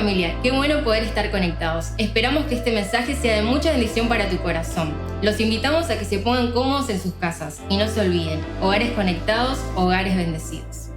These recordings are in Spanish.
familia, qué bueno poder estar conectados. Esperamos que este mensaje sea de mucha bendición para tu corazón. Los invitamos a que se pongan cómodos en sus casas y no se olviden, hogares conectados, hogares bendecidos.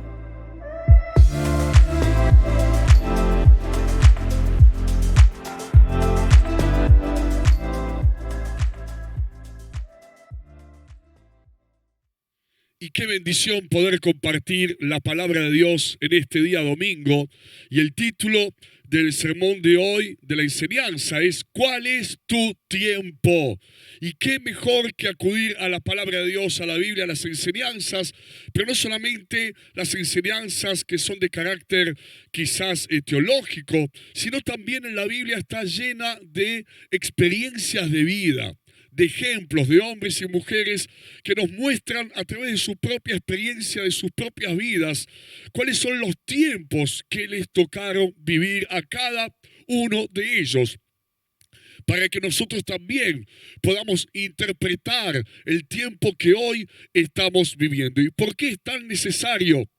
Y qué bendición poder compartir la palabra de Dios en este día domingo. Y el título del sermón de hoy, de la enseñanza, es ¿cuál es tu tiempo? Y qué mejor que acudir a la palabra de Dios, a la Biblia, a las enseñanzas, pero no solamente las enseñanzas que son de carácter quizás teológico, sino también en la Biblia está llena de experiencias de vida, de ejemplos de hombres y mujeres que nos muestran a través de su propia experiencia, de sus propias vidas, cuáles son los tiempos que les tocaron vivir a cada uno de ellos, para que nosotros también podamos interpretar el tiempo que hoy estamos viviendo. ¿Y por qué es tan necesario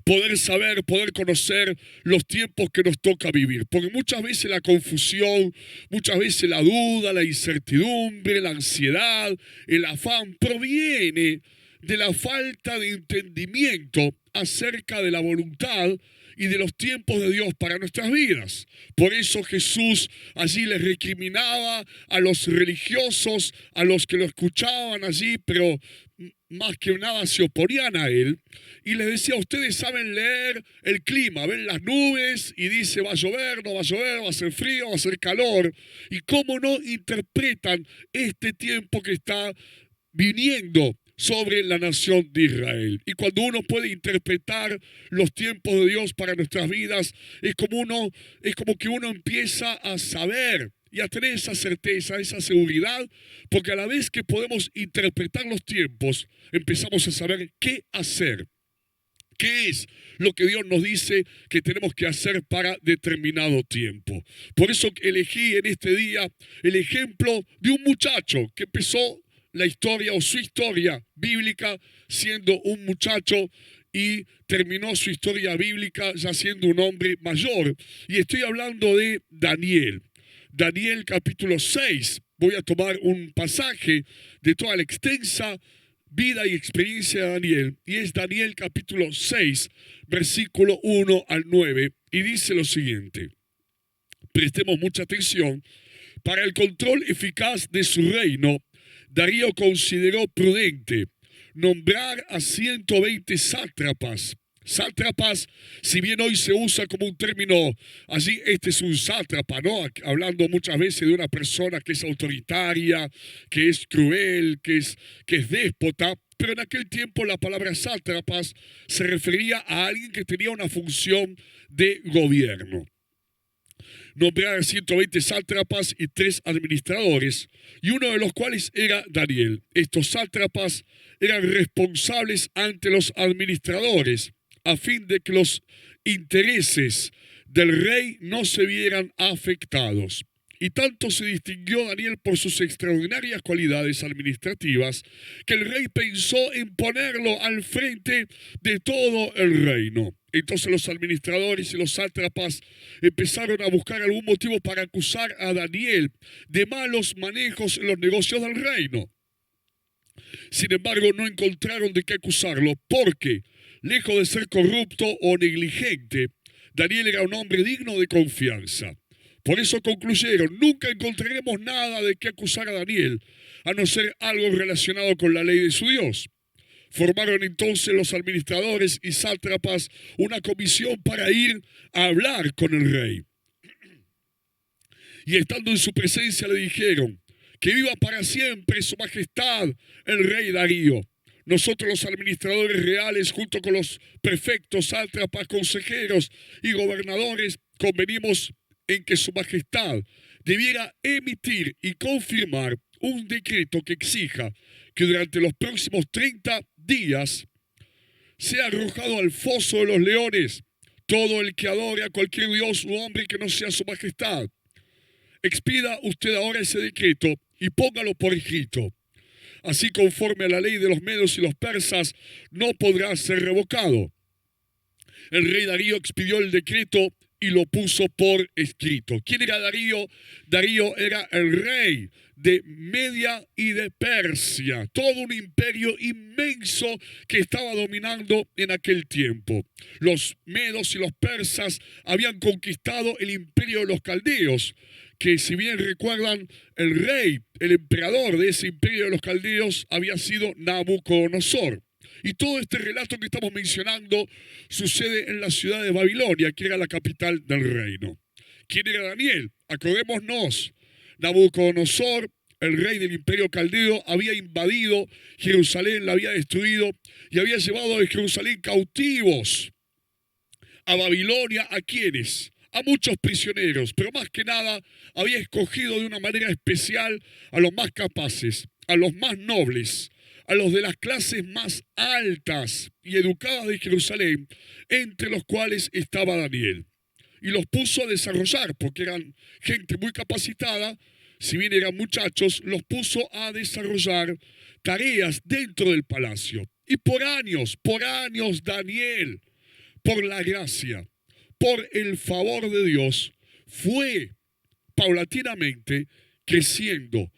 poder saber, poder conocer los tiempos que nos toca vivir? Porque muchas veces la confusión, muchas veces la duda, la incertidumbre, la ansiedad, el afán proviene de la falta de entendimiento acerca de la voluntad y de los tiempos de Dios para nuestras vidas. Por eso Jesús allí les recriminaba a los religiosos, a los que lo escuchaban allí, pero más que nada se oponían a él, y les decía: ustedes saben leer el clima, ven las nubes y dice va a llover, no va a llover, va a ser frío, va a ser calor, y cómo no interpretan este tiempo que está viniendo sobre la nación de Israel. Y cuando uno puede interpretar los tiempos de Dios para nuestras vidas, es como que uno empieza a saber y a tener esa certeza, esa seguridad, porque a la vez que podemos interpretar los tiempos, empezamos a saber qué hacer. ¿Qué es lo que Dios nos dice que tenemos que hacer para determinado tiempo? Por eso elegí en este día el ejemplo de un muchacho que empezó la historia o su historia bíblica siendo un muchacho y terminó su historia bíblica ya siendo un hombre mayor. Y estoy hablando de Daniel. Daniel capítulo 6. Voy a tomar un pasaje de toda la extensa vida y experiencia de Daniel, y es Daniel capítulo 6, versículo 1 al 9, y dice lo siguiente. Prestemos mucha atención. Para el control eficaz de su reino, Darío consideró prudente nombrar a 120 sátrapas. Sátrapas, si bien hoy se usa como un término, allí este es un sátrapa, ¿no? Hablando muchas veces de una persona que es autoritaria, que es cruel, que es déspota, pero en aquel tiempo la palabra sátrapas se refería a alguien que tenía una función de gobierno. Nombrar a 120 sátrapas y 3 administradores, y uno de los cuales era Daniel. Estos sátrapas eran responsables ante los administradores, a fin de que los intereses del rey no se vieran afectados. Y tanto se distinguió Daniel por sus extraordinarias cualidades administrativas, que el rey pensó en ponerlo al frente de todo el reino. Entonces los administradores y los sátrapas empezaron a buscar algún motivo para acusar a Daniel de malos manejos en los negocios del reino. Sin embargo, no encontraron de qué acusarlo, porque lejos de ser corrupto o negligente, Daniel era un hombre digno de confianza. Por eso concluyeron: nunca encontraremos nada de qué acusar a Daniel, a no ser algo relacionado con la ley de su Dios. Formaron entonces los administradores y sátrapas una comisión para ir a hablar con el rey. Y estando en su presencia le dijeron: que viva para siempre su majestad el rey Darío. Nosotros los administradores reales, junto con los prefectos, sátrapas, consejeros y gobernadores, convenimos en que su majestad debiera emitir y confirmar un decreto que exija que durante los próximos 30 días sea arrojado al foso de los leones todo el que adore a cualquier dios u hombre que no sea su majestad. Expida usted ahora ese decreto y póngalo por escrito. Así, conforme a la ley de los medos y los persas, no podrá ser revocado. El rey Darío expidió el decreto y lo puso por escrito. ¿Quién era Darío? Darío era el rey de Media y de Persia, todo un imperio inmenso que estaba dominando en aquel tiempo. Los medos y los persas habían conquistado el imperio de los caldeos, que si bien recuerdan, el rey, el emperador de ese imperio de los caldeos había sido Nabucodonosor. Y todo este relato que estamos mencionando sucede en la ciudad de Babilonia, que era la capital del reino. ¿Quién era Daniel? Acordémonos, Nabucodonosor, el rey del imperio caldeo, había invadido Jerusalén, la había destruido y había llevado de Jerusalén cautivos a Babilonia. ¿A quiénes? A muchos prisioneros, pero más que nada había escogido de una manera especial a los más capaces, a los más nobles, a los de las clases más altas y educadas de Jerusalén, entre los cuales estaba Daniel. Y los puso a desarrollar, porque eran gente muy capacitada, si bien eran muchachos, los puso a desarrollar tareas dentro del palacio. Y por años, Daniel, por la gracia, por el favor de Dios, fue paulatinamente creciendo,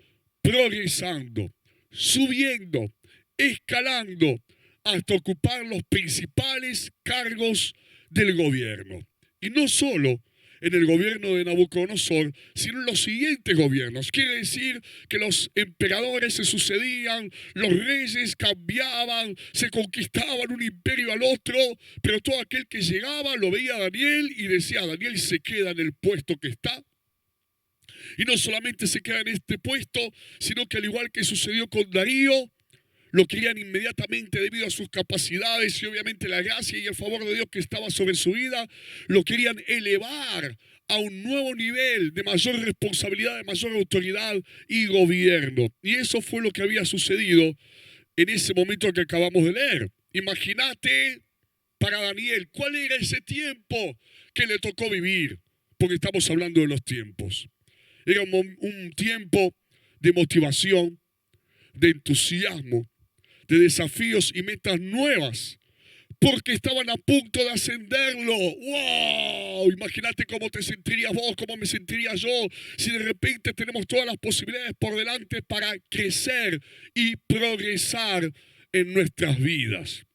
progresando, subiendo, escalando hasta ocupar los principales cargos del gobierno. Y no solo en el gobierno de Nabucodonosor, sino en los siguientes gobiernos. Quiere decir que los emperadores se sucedían, los reyes cambiaban, se conquistaban un imperio al otro, pero todo aquel que llegaba lo veía a Daniel y decía: Daniel se queda en el puesto que está. Y no solamente se queda en este puesto, sino que al igual que sucedió con Darío, lo querían inmediatamente debido a sus capacidades y obviamente la gracia y el favor de Dios que estaba sobre su vida, lo querían elevar a un nuevo nivel de mayor responsabilidad, de mayor autoridad y gobierno. Y eso fue lo que había sucedido en ese momento que acabamos de leer. Imagínate para Daniel, ¿cuál era ese tiempo que le tocó vivir? Porque estamos hablando de los tiempos. Era un tiempo de motivación, de entusiasmo, de desafíos y metas nuevas, porque estaban a punto de ascenderlo. ¡Wow! Imagínate cómo te sentirías vos, cómo me sentiría yo, si de repente tenemos todas las posibilidades por delante para crecer y progresar en nuestras vidas.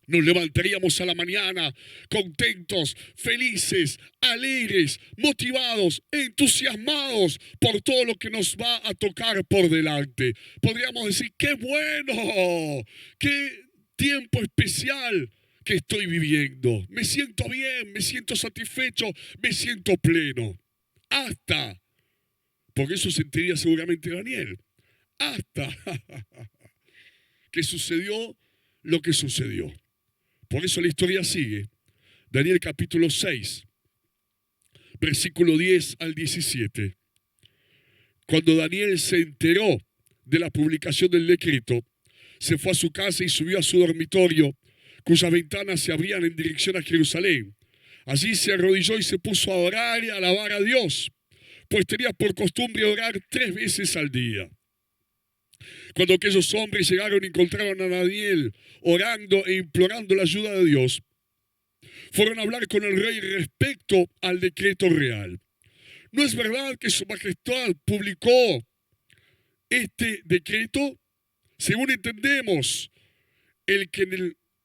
Nos levantaríamos a la mañana contentos, felices, alegres, motivados, entusiasmados por todo lo que nos va a tocar por delante. Podríamos decir: ¡qué bueno! ¡Qué tiempo especial que estoy viviendo! Me siento bien, me siento satisfecho, me siento pleno. Hasta, porque eso sentiría seguramente Daniel, hasta que sucedió lo que sucedió. Por eso la historia sigue. Daniel capítulo 6, versículo 10 al 17. Cuando Daniel se enteró de la publicación del decreto, se fue a su casa y subió a su dormitorio, cuyas ventanas se abrían en dirección a Jerusalén. Allí se arrodilló y se puso a orar y a alabar a Dios, pues tenía por costumbre orar 3 veces al día. Cuando aquellos hombres llegaron y encontraron a Daniel orando e implorando la ayuda de Dios, fueron a hablar con el rey respecto al decreto real. ¿No es verdad que su majestad publicó este decreto? Según entendemos, en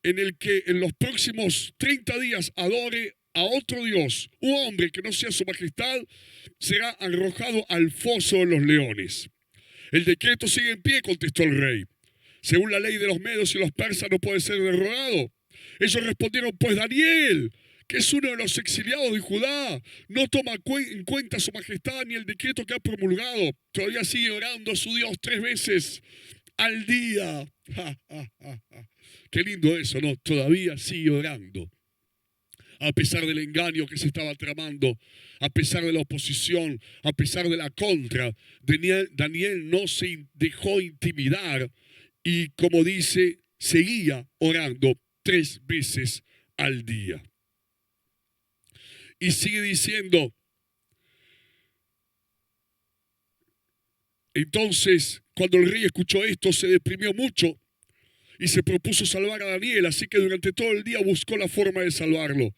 el que en los próximos 30 días adore a otro Dios, un hombre que no sea su majestad, será arrojado al foso de los leones. El decreto sigue en pie, contestó el rey. Según la ley de los medos y los persas no puede ser derogado. Ellos respondieron: pues Daniel, que es uno de los exiliados de Judá, no toma en cuenta su majestad ni el decreto que ha promulgado. Todavía sigue orando a su Dios 3 veces al día. Qué lindo eso, ¿no? Todavía sigue orando. A pesar del engaño que se estaba tramando, a pesar de la oposición, a pesar de la contra, Daniel no se dejó intimidar y, como dice, seguía orando 3 veces al día. Y sigue diciendo: entonces, cuando el rey escuchó esto, se deprimió mucho y se propuso salvar a Daniel, así que durante todo el día buscó la forma de salvarlo.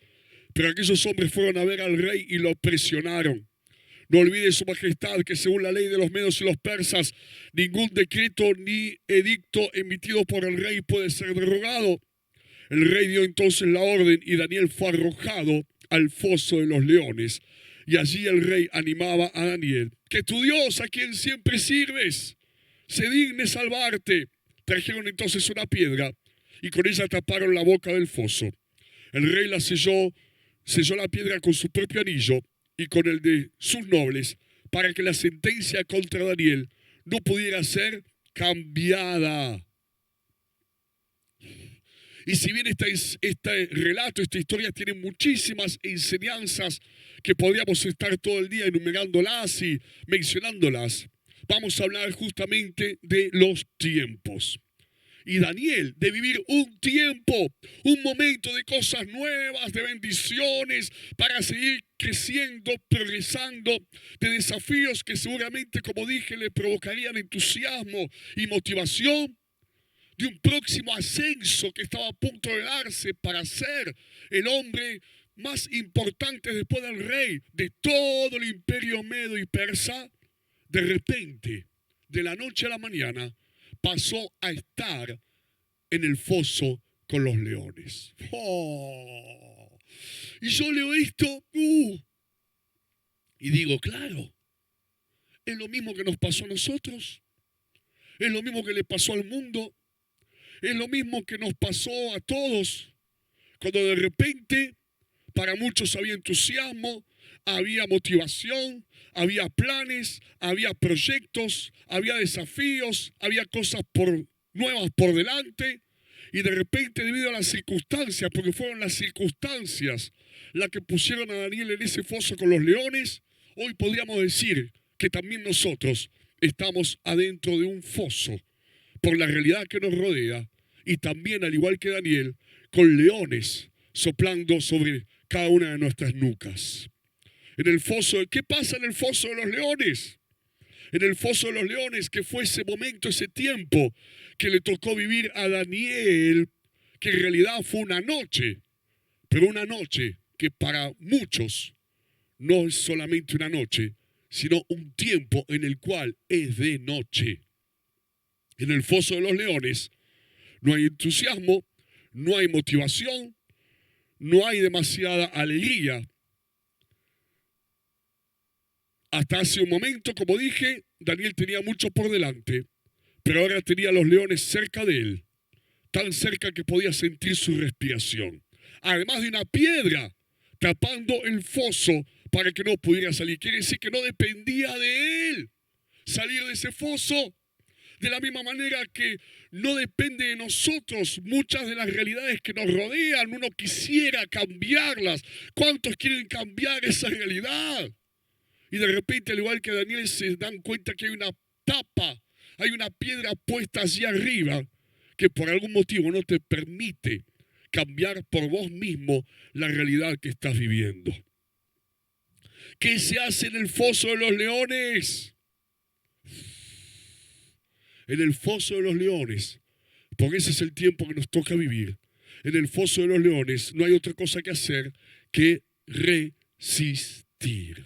Pero aquellos hombres fueron a ver al rey y lo presionaron. No olvide su majestad que según la ley de los medos y los persas, ningún decreto ni edicto emitido por el rey puede ser derogado. El rey dio entonces la orden y Daniel fue arrojado al foso de los leones. Y allí el rey animaba a Daniel: que tu Dios, a quien siempre sirves, se digne salvarte. Trajeron entonces una piedra y con ella taparon la boca del foso. El rey la selló la piedra con su propio anillo y con el de sus nobles, para que la sentencia contra Daniel no pudiera ser cambiada. Y si bien este relato, esta historia tiene muchísimas enseñanzas que podríamos estar todo el día enumerándolas y mencionándolas, vamos a hablar justamente de los tiempos. Y Daniel, de vivir un tiempo, un momento de cosas nuevas, de bendiciones, para seguir creciendo, progresando, de desafíos que seguramente, como dije, le provocarían entusiasmo y motivación, de un próximo ascenso que estaba a punto de darse para ser el hombre más importante después del rey de todo el imperio medo y persa. De repente, de la noche a la mañana, pasó a estar en el foso con los leones. ¡Oh! Y yo leo esto y digo, claro, es lo mismo que nos pasó a nosotros, es lo mismo que le pasó al mundo, es lo mismo que nos pasó a todos, cuando de repente para muchos había entusiasmo, había motivación, había planes, había proyectos, había desafíos, había cosas nuevas por delante, y de repente, debido a las circunstancias, porque fueron las circunstancias las que pusieron a Daniel en ese foso con los leones, hoy podríamos decir que también nosotros estamos adentro de un foso por la realidad que nos rodea, y también, al igual que Daniel, con leones soplando sobre cada una de nuestras nucas. En el foso, ¿qué pasa en el foso de los leones? En el foso de los leones, que fue ese momento, ese tiempo que le tocó vivir a Daniel, que en realidad fue una noche, pero una noche que para muchos no es solamente una noche, sino un tiempo en el cual es de noche. En el foso de los leones no hay entusiasmo, no hay motivación, no hay demasiada alegría. Hasta hace un momento, como dije, Daniel tenía mucho por delante, pero ahora tenía a los leones cerca de él, tan cerca que podía sentir su respiración. Además de una piedra tapando el foso para que no pudiera salir. Quiere decir que no dependía de él salir de ese foso. De la misma manera que no depende de nosotros muchas de las realidades que nos rodean. Uno quisiera cambiarlas. ¿Cuántos quieren cambiar esa realidad? Y de repente, al igual que Daniel, se dan cuenta que hay una tapa, hay una piedra puesta allí arriba que por algún motivo no te permite cambiar por vos mismo la realidad que estás viviendo. ¿Qué se hace en el foso de los leones? En el foso de los leones, porque ese es el tiempo que nos toca vivir. En el foso de los leones no hay otra cosa que hacer que resistir.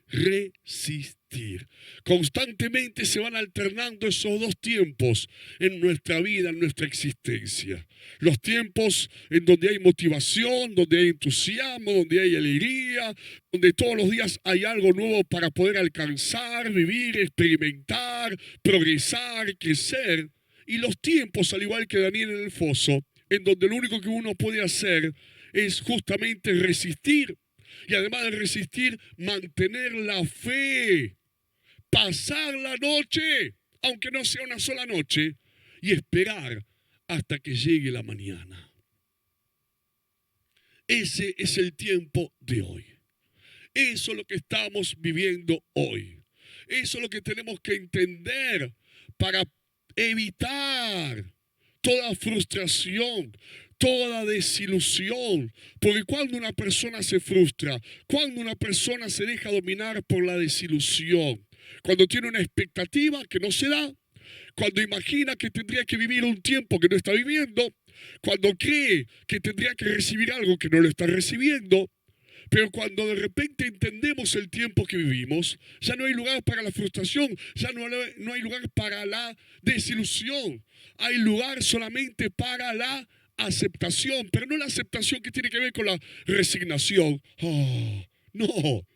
Resistir. Constantemente se van alternando esos dos tiempos en nuestra vida, en nuestra existencia. Los tiempos en donde hay motivación, donde hay entusiasmo, donde hay alegría, donde todos los días hay algo nuevo para poder alcanzar, vivir, experimentar, progresar, crecer. Y los tiempos, al igual que Daniel en el foso, en donde lo único que uno puede hacer es justamente resistir. Y además de resistir, mantener la fe, pasar la noche, aunque no sea una sola noche, y esperar hasta que llegue la mañana. Ese es el tiempo de hoy. Eso es lo que estamos viviendo hoy. Eso es lo que tenemos que entender para evitar toda frustración, toda desilusión. Porque cuando una persona se frustra, cuando una persona se deja dominar por la desilusión, cuando tiene una expectativa que no se da, cuando imagina que tendría que vivir un tiempo que no está viviendo, cuando cree que tendría que recibir algo que no lo está recibiendo, Pero cuando de repente entendemos el tiempo que vivimos, ya no hay lugar para la frustración, ya no hay lugar para la desilusión. Hay lugar solamente para la aceptación, pero no la aceptación que tiene que ver con la resignación. Oh, no,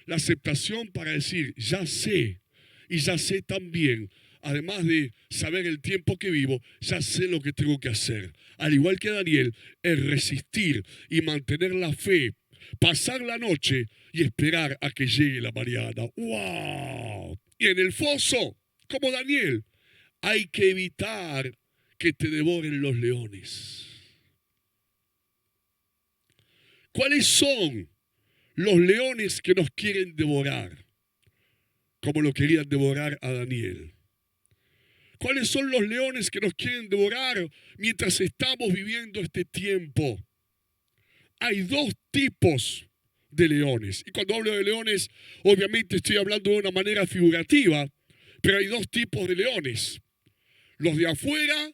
la aceptación para decir, ya sé, y ya sé también, además de saber el tiempo que vivo, ya sé lo que tengo que hacer. Al igual que Daniel, es resistir y mantener la fe, pasar la noche y esperar a que llegue la mañana. ¡Wow! Y en el foso, como Daniel, hay que evitar que te devoren los leones. ¿Cuáles son los leones que nos quieren devorar? Como lo querían devorar a Daniel. ¿Cuáles son los leones que nos quieren devorar mientras estamos viviendo este tiempo? Hay dos tipos de leones. Y cuando hablo de leones, obviamente estoy hablando de una manera figurativa, pero hay dos tipos de leones. Los de afuera,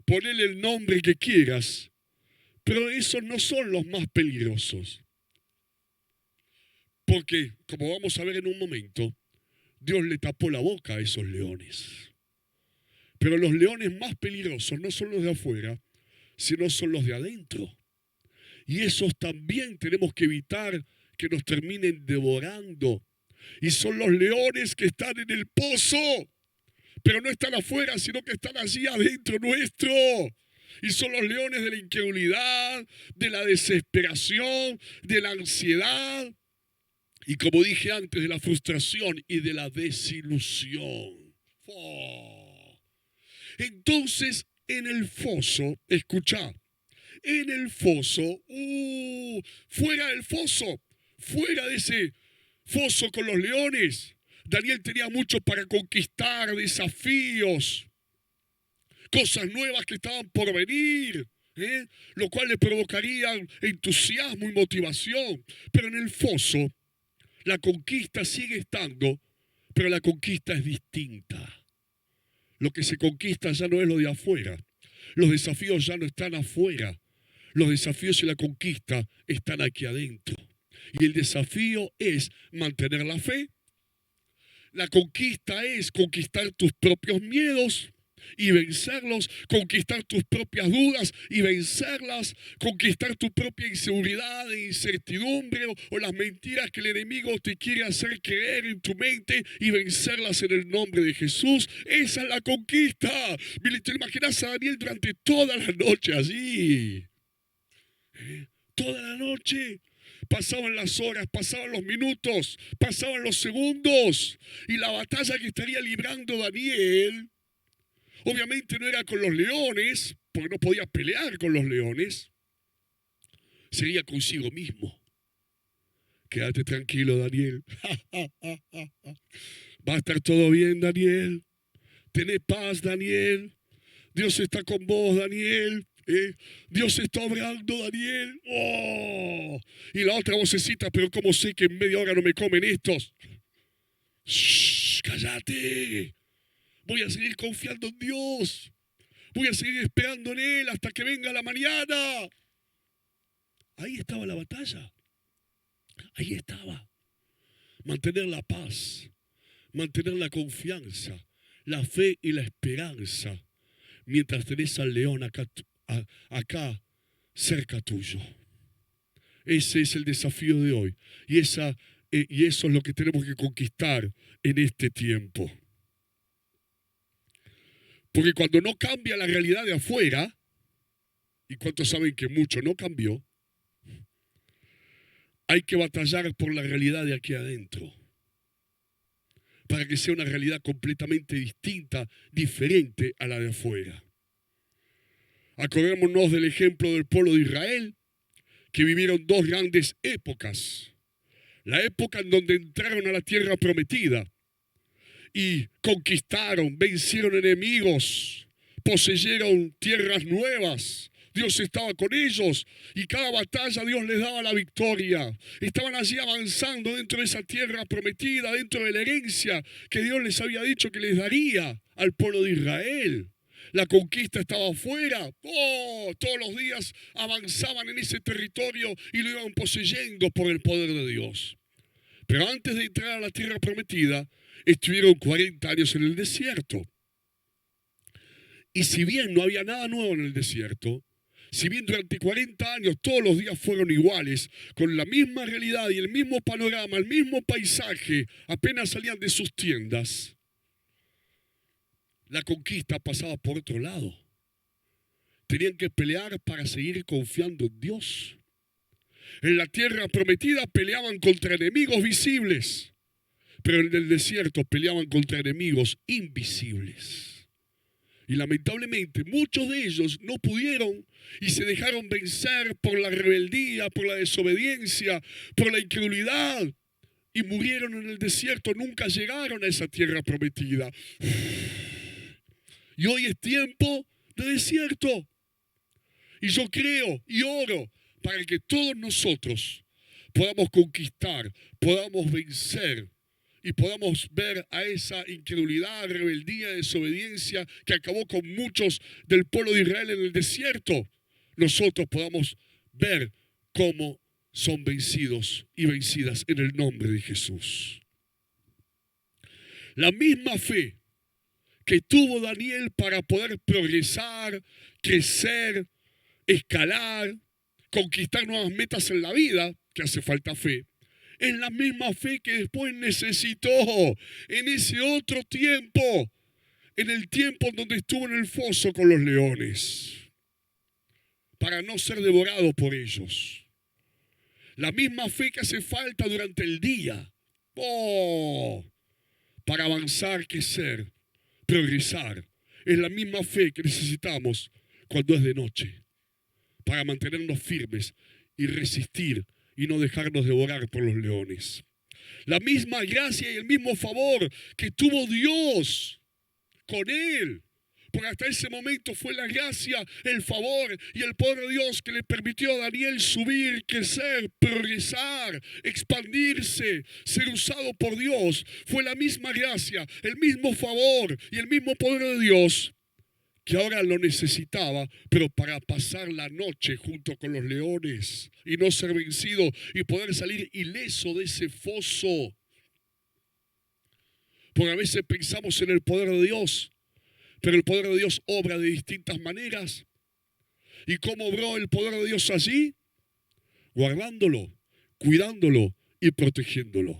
ponele el nombre que quieras, pero esos no son los más peligrosos. Porque, como vamos a ver en un momento, Dios le tapó la boca a esos leones. Pero los leones más peligrosos no son los de afuera, sino son los de adentro. Y esos también tenemos que evitar que nos terminen devorando. Y son los leones que están en el pozo, pero no están afuera, sino que están allí adentro nuestro. Y son los leones de la incredulidad, de la desesperación, de la ansiedad. Y como dije antes, de la frustración y de la desilusión. Oh. Entonces, en el foso, escuchá, en el foso, fuera del foso, fuera de ese foso con los leones, Daniel tenía mucho para conquistar, desafíos, cosas nuevas que estaban por venir, lo cual le provocaría entusiasmo y motivación. Pero en el foso, la conquista sigue estando, pero la conquista es distinta. Lo que se conquista ya no es lo de afuera. Los desafíos ya no están afuera. Los desafíos y la conquista están aquí adentro. Y el desafío es mantener la fe. La conquista es conquistar tus propios miedos y vencerlos, conquistar tus propias dudas y vencerlas, conquistar tu propia inseguridad e incertidumbre o las mentiras que el enemigo te quiere hacer creer en tu mente y vencerlas en el nombre de Jesús. Esa es la conquista. ¿Te imaginas a Daniel durante toda la noche allí? Toda la noche. Pasaban las horas, pasaban los minutos, pasaban los segundos. Y la batalla que estaría librando Daniel, obviamente no era con los leones, porque no podía pelear con los leones. Sería consigo mismo. Quédate tranquilo, Daniel. Va a estar todo bien, Daniel. Tené paz, Daniel. Dios está con vos, Daniel. Dios está obrando, Daniel. Oh. Y la otra vocecita, pero ¿cómo sé que en media hora no me comen estos? Shh, cállate. Voy a seguir confiando en Dios. Voy a seguir esperando en Él hasta que venga la mañana. Ahí estaba la batalla. Ahí estaba. Mantener la paz, mantener la confianza, la fe y la esperanza, mientras tenés al león acá cerca tuyo. Ese es el desafío de hoy. Y eso es lo que tenemos que conquistar en este tiempo. Porque cuando no cambia la realidad de afuera, y cuántos saben que mucho no cambió, hay que batallar por la realidad de aquí adentro. Para que sea una realidad completamente distinta, diferente a la de afuera. Acordémonos del ejemplo del pueblo de Israel, que vivieron dos grandes épocas. La época en donde entraron a la tierra prometida y conquistaron, vencieron enemigos, poseyeron tierras nuevas. Dios estaba con ellos y cada batalla Dios les daba la victoria. Estaban allí avanzando dentro de esa tierra prometida, dentro de la herencia que Dios les había dicho que les daría al pueblo de Israel. La conquista estaba afuera. Todos los días avanzaban en ese territorio y lo iban poseyendo por el poder de Dios. Pero antes de entrar a la tierra prometida, estuvieron 40 años en el desierto. Y si bien no había nada nuevo en el desierto, si bien durante 40 años todos los días fueron iguales, con la misma realidad y el mismo panorama, el mismo paisaje, apenas salían de sus tiendas, la conquista pasaba por otro lado. Tenían que pelear para seguir confiando en Dios. En la tierra prometida peleaban contra enemigos visibles, pero en el desierto peleaban contra enemigos invisibles. Y lamentablemente muchos de ellos no pudieron y se dejaron vencer por la rebeldía, por la desobediencia, por la incredulidad. Y murieron en el desierto, nunca llegaron a esa tierra prometida. Y hoy es tiempo de desierto. Y yo creo y oro para que todos nosotros podamos conquistar, podamos vencer y podamos ver a esa incredulidad, rebeldía, desobediencia que acabó con muchos del pueblo de Israel en el desierto. Nosotros podamos ver cómo son vencidos y vencidas en el nombre de Jesús. La misma fe que tuvo Daniel para poder progresar, crecer, escalar, conquistar nuevas metas en la vida, que hace falta fe, es la misma fe que después necesitó en ese otro tiempo, en el tiempo en donde estuvo en el foso con los leones, para no ser devorado por ellos. La misma fe que hace falta durante el día, para avanzar, crecer, progresar, es la misma fe que necesitamos cuando es de noche, para mantenernos firmes y resistir y no dejarnos devorar por los leones. La misma gracia y el mismo favor que tuvo Dios con él, porque hasta ese momento fue la gracia, el favor y el poder de Dios que le permitió a Daniel subir, crecer, progresar, expandirse, ser usado por Dios. Fue la misma gracia, el mismo favor y el mismo poder de Dios que ahora lo necesitaba, pero para pasar la noche junto con los leones y no ser vencido y poder salir ileso de ese foso. Porque a veces pensamos en el poder de Dios, pero el poder de Dios obra de distintas maneras. ¿Y cómo obró el poder de Dios allí? Guardándolo, cuidándolo y protegiéndolo.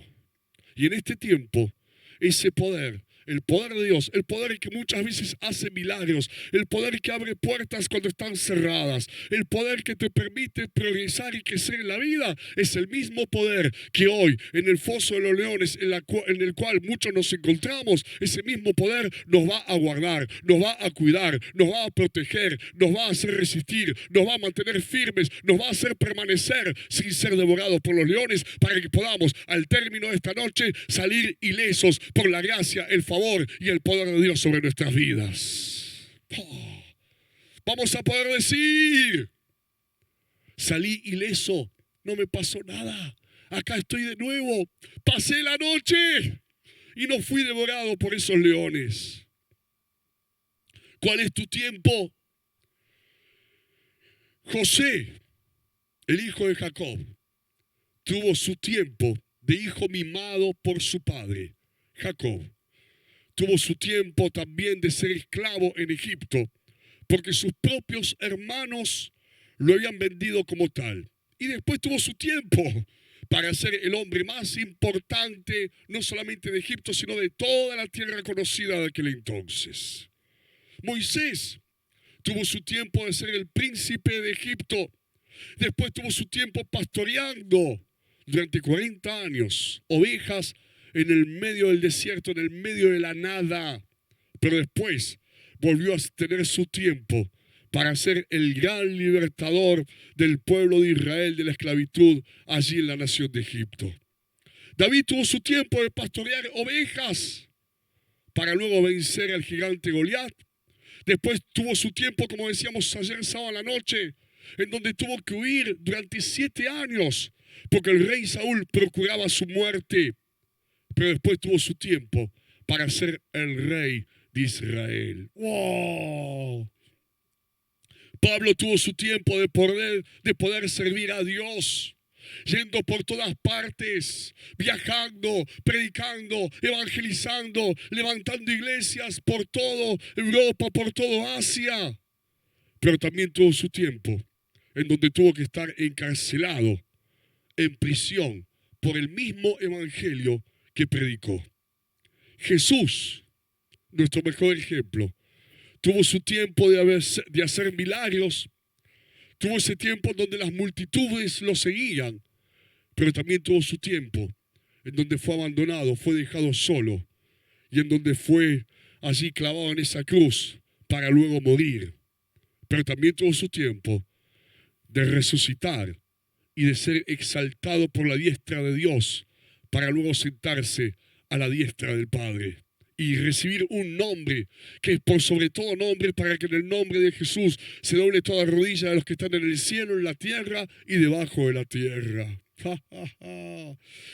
Y en este tiempo, ese poder, el poder de Dios, el poder que muchas veces hace milagros, el poder que abre puertas cuando están cerradas, el poder que te permite progresar y crecer en la vida, es el mismo poder que hoy en el foso de los leones en el cual muchos nos encontramos. Ese mismo poder nos va a guardar, nos va a cuidar, nos va a proteger, nos va a hacer resistir, nos va a mantener firmes, nos va a hacer permanecer sin ser devorados por los leones, para que podamos al término de esta noche salir ilesos por la gracia, el favor y el poder de Dios sobre nuestras vidas. Vamos a poder decir: salí ileso, no me pasó nada, acá estoy de nuevo, pasé la noche y no fui devorado por esos leones. ¿Cuál es tu tiempo? José, el hijo de Jacob, tuvo su tiempo de hijo mimado por su padre, Jacob. Tuvo su tiempo también de ser esclavo en Egipto, porque sus propios hermanos lo habían vendido como tal. Y después tuvo su tiempo para ser el hombre más importante, no solamente de Egipto, sino de toda la tierra conocida de aquel entonces. Moisés tuvo su tiempo de ser el príncipe de Egipto. Después tuvo su tiempo pastoreando durante 40 años ovejas en el medio del desierto, en el medio de la nada. Pero después volvió a tener su tiempo para ser el gran libertador del pueblo de Israel de la esclavitud allí en la nación de Egipto. David tuvo su tiempo de pastorear ovejas para luego vencer al gigante Goliat. Después tuvo su tiempo, como decíamos ayer sábado a la noche, en donde tuvo que huir durante 7 años porque el rey Saúl procuraba su muerte. Pero después tuvo su tiempo para ser el rey de Israel. ¡Wow! Pablo tuvo su tiempo de poder servir a Dios, yendo por todas partes, viajando, predicando, evangelizando, levantando iglesias por toda Europa, por toda Asia. Pero también tuvo su tiempo en donde tuvo que estar encarcelado, en prisión, por el mismo evangelio que predicó. Jesús, nuestro mejor ejemplo, tuvo su tiempo de hacer milagros, tuvo ese tiempo en donde las multitudes lo seguían, pero también tuvo su tiempo en donde fue abandonado, fue dejado solo y en donde fue allí clavado en esa cruz para luego morir. Pero también tuvo su tiempo de resucitar y de ser exaltado por la diestra de Dios para luego sentarse a la diestra del Padre y recibir un nombre que es por sobre todo nombre, para que en el nombre de Jesús se doble toda rodilla de los que están en el cielo, en la tierra y debajo de la tierra.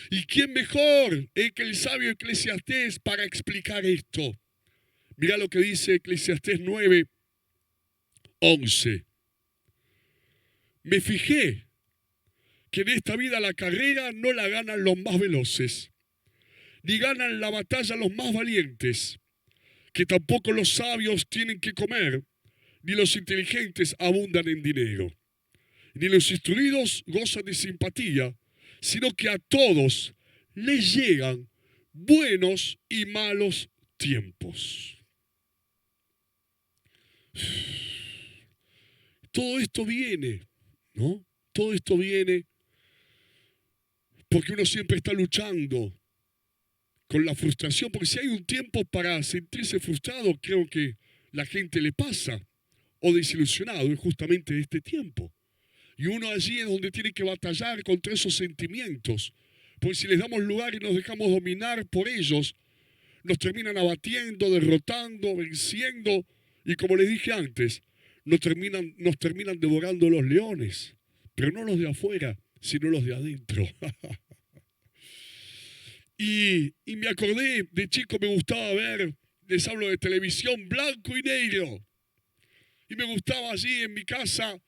¿Y quién mejor que el sabio Eclesiastés para explicar esto? Mira lo que dice Eclesiastés 9:11. Me fijé que en esta vida la carrera no la ganan los más veloces, ni ganan la batalla los más valientes, que tampoco los sabios tienen que comer, ni los inteligentes abundan en dinero, ni los instruidos gozan de simpatía, sino que a todos les llegan buenos y malos tiempos. Todo esto viene, ¿no? Todo esto viene porque uno siempre está luchando con la frustración, porque si hay un tiempo para sentirse frustrado, creo que la gente le pasa, o desilusionado, es justamente este tiempo. Y uno allí es donde tiene que batallar contra esos sentimientos, porque si les damos lugar y nos dejamos dominar por ellos, nos terminan abatiendo, derrotando, venciendo, y como les dije antes, nos terminan devorando los leones, pero no los de afuera, sino los de adentro. Y me acordé, de chico me gustaba ver, les hablo de televisión, blanco y negro. Y me gustaba allí en mi casa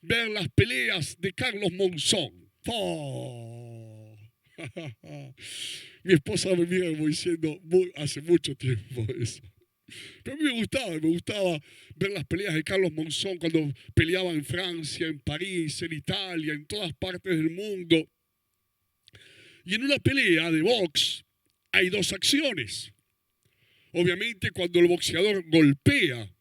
ver las peleas de Carlos Monzón. ¡Oh! Mi esposa me mira como diciendo, hace mucho tiempo eso. Pero a mí me gustaba ver las peleas de Carlos Monzón cuando peleaba en Francia, en París, en Italia, en todas partes del mundo. Y en una pelea de box hay dos acciones. Obviamente cuando el boxeador golpea,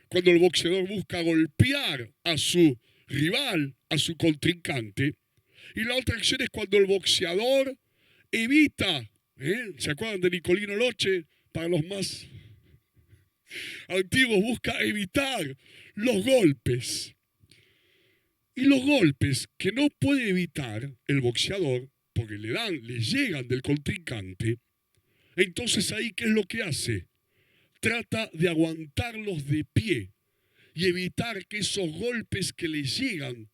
cuando el boxeador busca golpear a su rival, a su contrincante. Y la otra acción es cuando el boxeador evita, ¿se acuerdan de Nicolino Loche? Para los más antiguos, busca evitar los golpes. Y los golpes que no puede evitar el boxeador, porque le llegan del contrincante, entonces ahí, ¿qué es lo que hace? Trata de aguantarlos de pie y evitar que esos golpes que le llegan,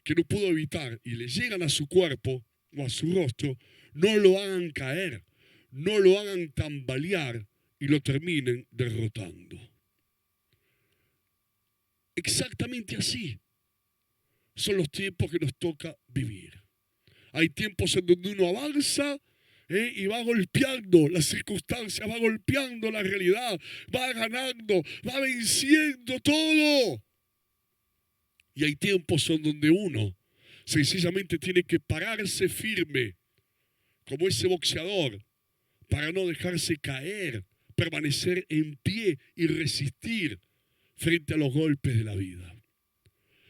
que no pudo evitar, y le llegan a su cuerpo o a su rostro, no lo hagan caer, no lo hagan tambalear y lo terminen derrotando. Exactamente así son los tiempos que nos toca vivir. Hay tiempos en donde uno avanza y va golpeando las circunstancias, va golpeando la realidad, va ganando, va venciendo todo. Y hay tiempos en donde uno sencillamente tiene que pararse firme, como ese boxeador, para no dejarse caer, permanecer en pie y resistir frente a los golpes de la vida.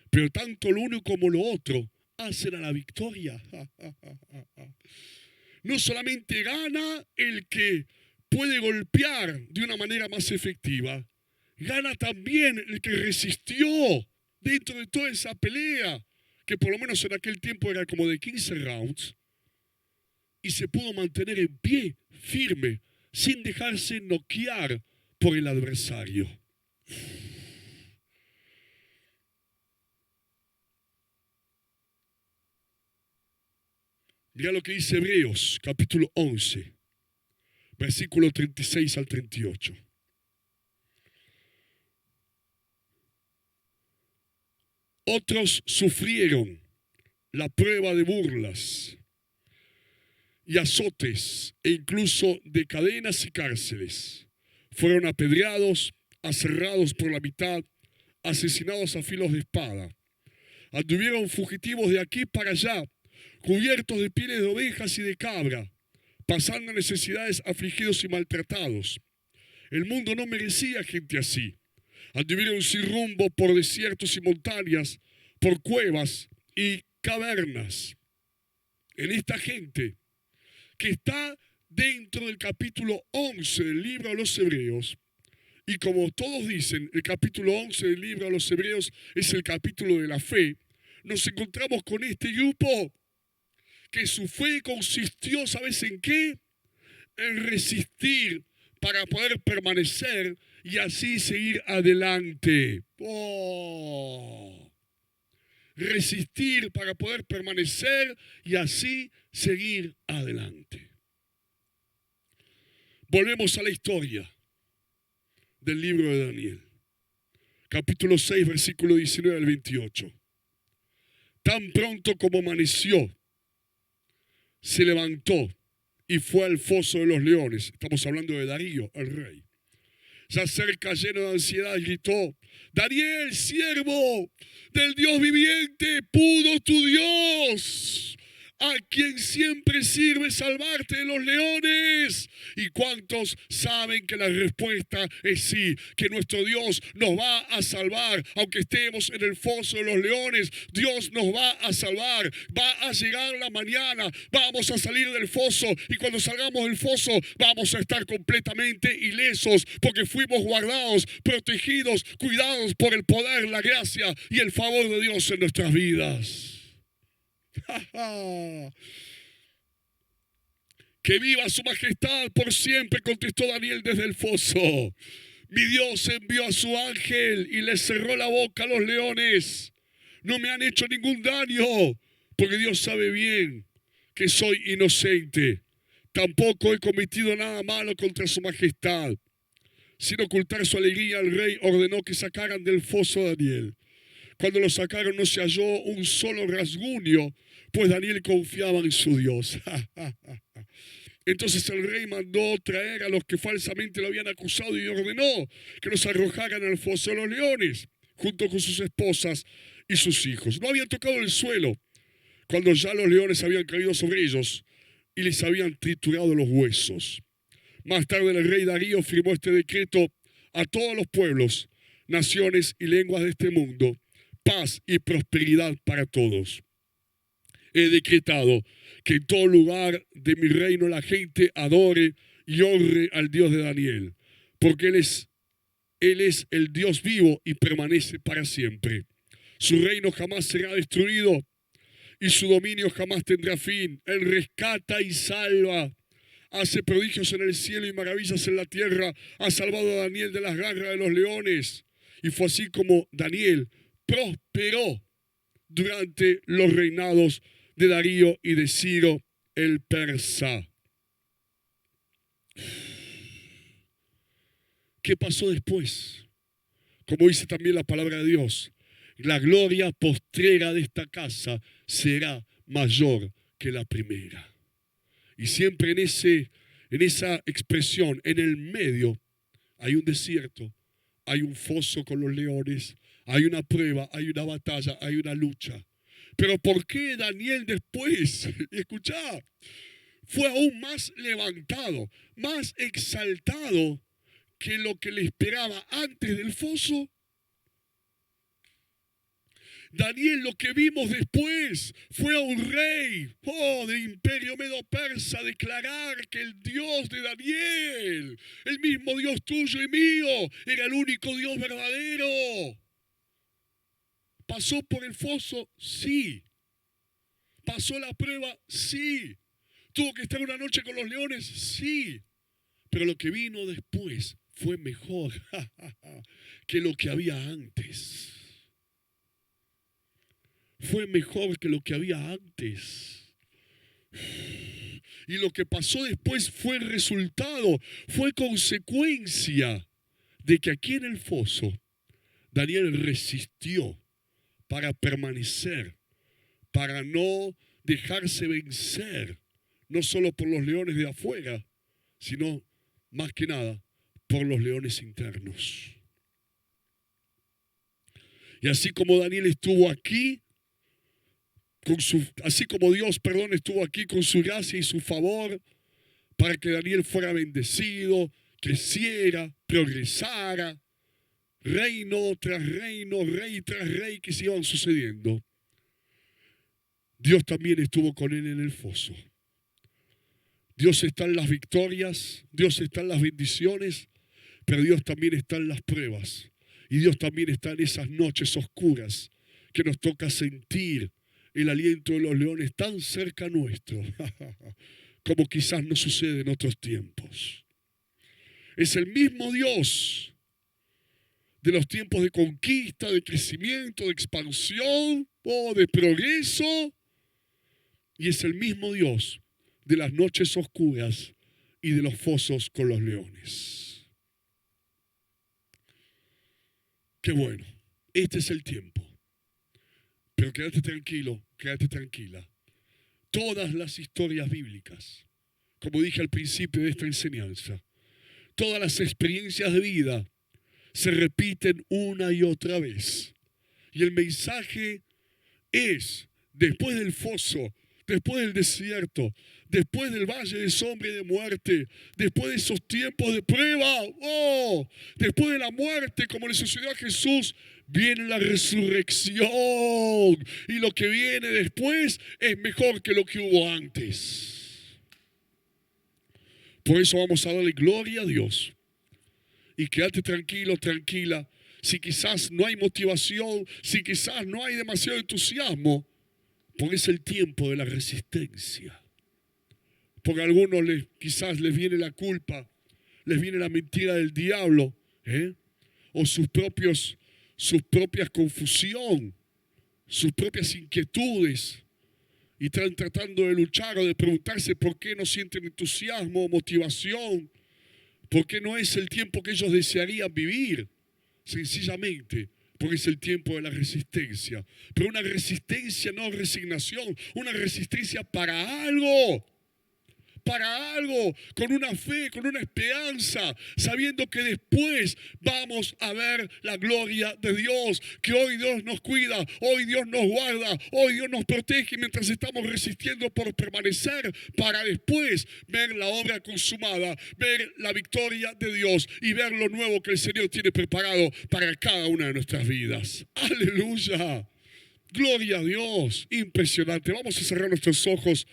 Pero tanto lo uno como lo otro hacen a la victoria. No solamente gana el que puede golpear de una manera más efectiva, gana también el que resistió dentro de toda esa pelea, que por lo menos en aquel tiempo era como de 15 rounds, y se pudo mantener en pie, firme, sin dejarse noquear por el adversario. Mira lo que dice Hebreos, capítulo 11, versículo 36 al 38. Otros sufrieron la prueba de burlas y azotes e incluso de cadenas y cárceles. Fueron apedreados, aserrados por la mitad, asesinados a filos de espada. Anduvieron fugitivos de aquí para allá, cubiertos de pieles de ovejas y de cabra, pasando necesidades, afligidos y maltratados. El mundo no merecía gente así. Anduvieron sin rumbo por desiertos y montañas, por cuevas y cavernas. En esta gente que está dentro del capítulo 11 del libro a los Hebreos, y como todos dicen, el capítulo 11 del libro a los Hebreos es el capítulo de la fe, nos encontramos con este grupo que su fe consistió, ¿sabes en qué? En resistir para poder permanecer y así seguir adelante. Resistir para poder permanecer y así seguir adelante. Volvemos a la historia del libro de Daniel. Capítulo 6, versículo 19 al 28. Tan pronto como amaneció, se levantó y fue al foso de los leones. Estamos hablando de Darío, el rey. Ya cerca, lleno de ansiedad, gritó: Daniel, siervo del Dios viviente, pudo tu Dios, a quien siempre sirve salvarte de los leones. ¿Y cuántos saben que la respuesta es sí? Que nuestro Dios nos va a salvar. Aunque estemos en el foso de los leones, Dios nos va a salvar. Va a llegar la mañana, vamos a salir del foso, y cuando salgamos del foso vamos a estar completamente ilesos, porque fuimos guardados, protegidos, cuidados por el poder, la gracia y el favor de Dios en nuestras vidas. Que viva su majestad por siempre, contestó Daniel desde el foso. Mi Dios envió a su ángel y le cerró la boca a los leones. No me han hecho ningún daño, porque Dios sabe bien que soy inocente. Tampoco he cometido nada malo contra su majestad. Sin ocultar su alegría, el rey ordenó que sacaran del foso a Daniel. Cuando lo sacaron no se halló un solo rasguño, pues Daniel confiaba en su Dios. Entonces el rey mandó traer a los que falsamente lo habían acusado y ordenó que los arrojaran al foso de los leones, junto con sus esposas y sus hijos. No habían tocado el suelo cuando ya los leones habían caído sobre ellos y les habían triturado los huesos. Más tarde el rey Darío firmó este decreto a todos los pueblos, naciones y lenguas de este mundo: paz y prosperidad para todos. He decretado que en todo lugar de mi reino la gente adore y honre al Dios de Daniel, porque Él es el Dios vivo y permanece para siempre. Su reino jamás será destruido y su dominio jamás tendrá fin. Él rescata y salva, hace prodigios en el cielo y maravillas en la tierra. Ha salvado a Daniel de las garras de los leones. Y fue así como Daniel prosperó durante los reinados de Darío y de Ciro el persa. ¿Qué pasó después? Como dice también la palabra de Dios, la gloria postrera de esta casa será mayor que la primera. Y siempre en esa expresión, en el medio, hay un desierto, hay un foso con los leones, hay una prueba, hay una batalla, hay una lucha. Pero ¿por qué Daniel después, escuchá, fue aún más levantado, más exaltado que lo que le esperaba antes del foso? Daniel, lo que vimos después fue a un rey del imperio medo-persa declarar que el Dios de Daniel, el mismo Dios tuyo y mío, era el único Dios verdadero. ¿Pasó por el foso? Sí. ¿Pasó la prueba? Sí. ¿Tuvo que estar una noche con los leones? Sí. Pero lo que vino después fue mejor que lo que había antes. Fue mejor que lo que había antes. Y lo que pasó después fue el resultado, fue consecuencia de que aquí en el foso Daniel resistió para permanecer, para no dejarse vencer, no solo por los leones de afuera, sino más que nada por los leones internos. Y así como Daniel estuvo aquí, así como Dios, estuvo aquí con su gracia y su favor, para que Daniel fuera bendecido, creciera, progresara, reino tras reino, rey tras rey que se iban sucediendo. Dios también estuvo con él en el foso. Dios está en las victorias, Dios está en las bendiciones, pero Dios también está en las pruebas. Y Dios también está en esas noches oscuras que nos toca sentir el aliento de los leones tan cerca nuestro, como quizás no sucede en otros tiempos. Es el mismo Dios de los tiempos de conquista, de crecimiento, de expansión o de progreso. Y es el mismo Dios de las noches oscuras y de los fosos con los leones. Qué bueno, este es el tiempo. Pero quédate tranquilo, quédate tranquila. Todas las historias bíblicas, como dije al principio de esta enseñanza, todas las experiencias de vida se repiten una y otra vez. Y el mensaje es, después del foso, después del desierto, después del valle de sombra y de muerte, después de esos tiempos de prueba, después de la muerte, como le sucedió a Jesús, viene la resurrección. Y lo que viene después es mejor que lo que hubo antes. Por eso vamos a darle gloria a Dios. Y quédate tranquilo, tranquila. Si quizás no hay motivación, si quizás no hay demasiado entusiasmo, porque es el tiempo de la resistencia. Porque a algunos quizás les viene la culpa, les viene la mentira del diablo, o sus propias confusión, sus propias inquietudes, y están tratando de luchar o de preguntarse por qué no sienten entusiasmo o motivación, por qué no es el tiempo que ellos desearían vivir. Sencillamente porque es el tiempo de la resistencia. Pero una resistencia, no resignación, una resistencia para algo, con una fe, con una esperanza, sabiendo que después vamos a ver la gloria de Dios, que hoy Dios nos cuida, hoy Dios nos guarda, hoy Dios nos protege mientras estamos resistiendo por permanecer, para después ver la obra consumada, ver la victoria de Dios y ver lo nuevo que el Señor tiene preparado para cada una de nuestras vidas. ¡Aleluya! Gloria a Dios, impresionante. Vamos a cerrar nuestros ojos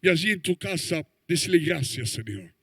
y allí en tu casa decirle gracias, Señor.